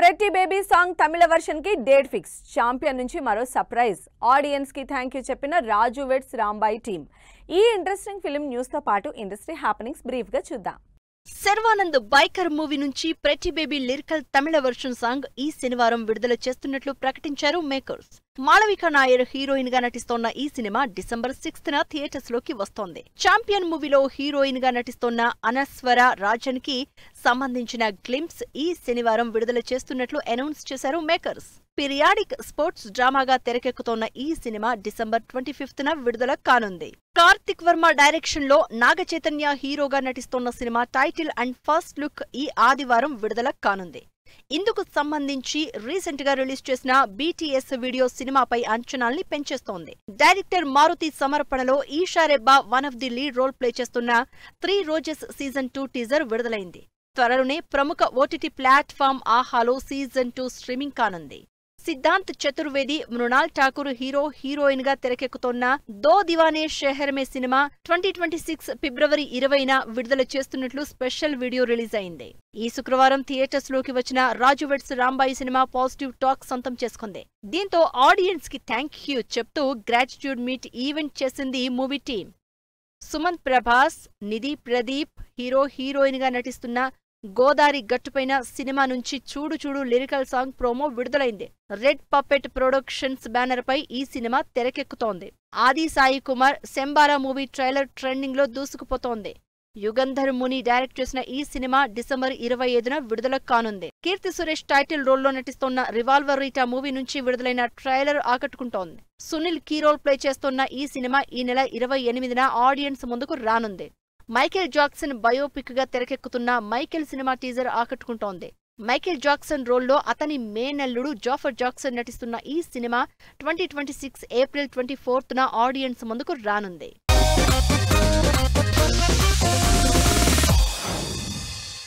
Pretty baby song తమిళ version కి date fix. Champion నుంచి మరో సర్ప్రైజ్. ఆడియన్స్ కి థ్యాంక్ యూ చెప్పిన రాజు వెడ్స్ రాంబాయి టీమ్. ఈ ఇంట్రెస్టింగ్ ఫిల్మ్ న్యూస్ తో పాటు ఇండస్ట్రీ హ్యాపెనింగ్స్ బ్రీఫ్ గా చూద్దాం. శర్వానంద్ బైకర్ మూవీ నుంచి ప్రెట్టి బేబీ లిరికల్ తమిళ వర్షన్ సాంగ్ ఈ శనివారం విడుదల చేస్తున్నట్లు ప్రకటించారు మేకర్స్. మాళవిక నాయర్ హీరోయిన్ గా నటిస్తోన్న ఈ సినిమా డిసెంబర్ 6న థియేటర్స్ లోకి వస్తోంది. ఛాంపియన్ మూవీలో హీరోయిన్ గా నటిస్తోన్న అనస్వర రాజన్ కి సంబంధించిన గ్లింప్స్ ఈ శనివారం విడుదల చేస్తున్నట్లు అనౌన్స్ చేశారు మేకర్స్. పీరియాడిక్ స్పోర్ట్స్ డ్రామాగా తెరకెక్కుతోన్న ఈ సినిమా డిసెంబర్ 25న విడుదల కానుంది. కార్తిక్ వర్మ డైరెక్షన్ లో నాగ చైతన్య హీరోగా నటిస్తోన్న సినిమా టైటిల్ అండ్ ఫస్ట్ లుక్ ఈ ఆదివారం విడుదల కానుంది. ఇందుకు సంబంధించి రీసెంట్ గా రిలీజ్ చేసిన బీటీఎస్ వీడియో సినిమాపై అంచనాల్ని పెంచేస్తోంది. డైరెక్టర్ మారుతి సమర్పణలో Eesha Rebba one of the lead role play చేస్తున్న 3 రోజెస్ సీజన్ 2 టీజర్ విడుదలైంది. త్వరలోనే ప్రముఖ ఓటీటీ ప్లాట్ఫామ్ ఆహాలో సీజన్ 2 స్ట్రీమింగ్ కానుంది. సిద్ధాంత్ చతుర్వేది, మృణాల్ ఠాకూర్ హీరోయిన్ గా తెరకెక్కుతోన్న దో దివానే షెహర్ మే సినిమా 2026 ఫిబ్రవరి 20న విడుదల చేస్తున్నట్లు స్పెషల్ వీడియో రిలీజ్ అయింది. ఈ శుక్రవారం థియేటర్స్ లోకి వచ్చిన రాజు వెడ్స్ రాంబాయి సినిమా పాజిటివ్ టాక్ సొంతం చేసుకుంది. దీంతో ఆడియన్స్ కి థ్యాంక్ యూ చెప్తూ గ్రాటిట్యూడ్ మీట్ ఈవెంట్ చేసింది movie team. Sumanth Prabhas, Nidhi Pradeep heroine గా నటిస్తున్న గోదారి గట్టుపైన సినిమా నుంచి చూడు చూడు లిరికల్ సాంగ్ ప్రోమో విడుదలైంది. రెడ్ పప్పెట్ ప్రొడక్షన్స్ బ్యానర్ పై ఈ సినిమా తెరకెక్కుతోంది. Aadi Sai Kumar Shambara movie trailer trending లో దూసుకుపోతోంది. యుగంధర్ ముని డైరెక్ట్ చేసిన ఈ సినిమా డిసెంబర్ 25న విడుదల కానుంది. కీర్తి సురేష్ టైటిల్ రోల్లో నటిస్తోన్న రివాల్వర్ రీటా మూవీ నుంచి విడుదలైన ట్రైలర్ ఆకట్టుకుంటోంది. సునీల్ కీ రోల్ ప్లే చేస్తోన్న ఈ సినిమా ఈ నెల 28న ఆడియన్స్ ముందుకు రానుంది. మైకేల్ జాక్సన్ బయోపిక్ గా తెరకెక్కుతున్న మైకేల్ సినిమా టీజర్ ఆకట్టుకుంటోంది. మైకేల్ జాక్సన్ రోల్లో అతని మేనల్లుడు జాఫర్ జాక్సన్ నటిస్తున్న ఈ సినిమా 2026 ఏప్రిల్ 24న ఆడియన్స్ ముందుకు రానుంది.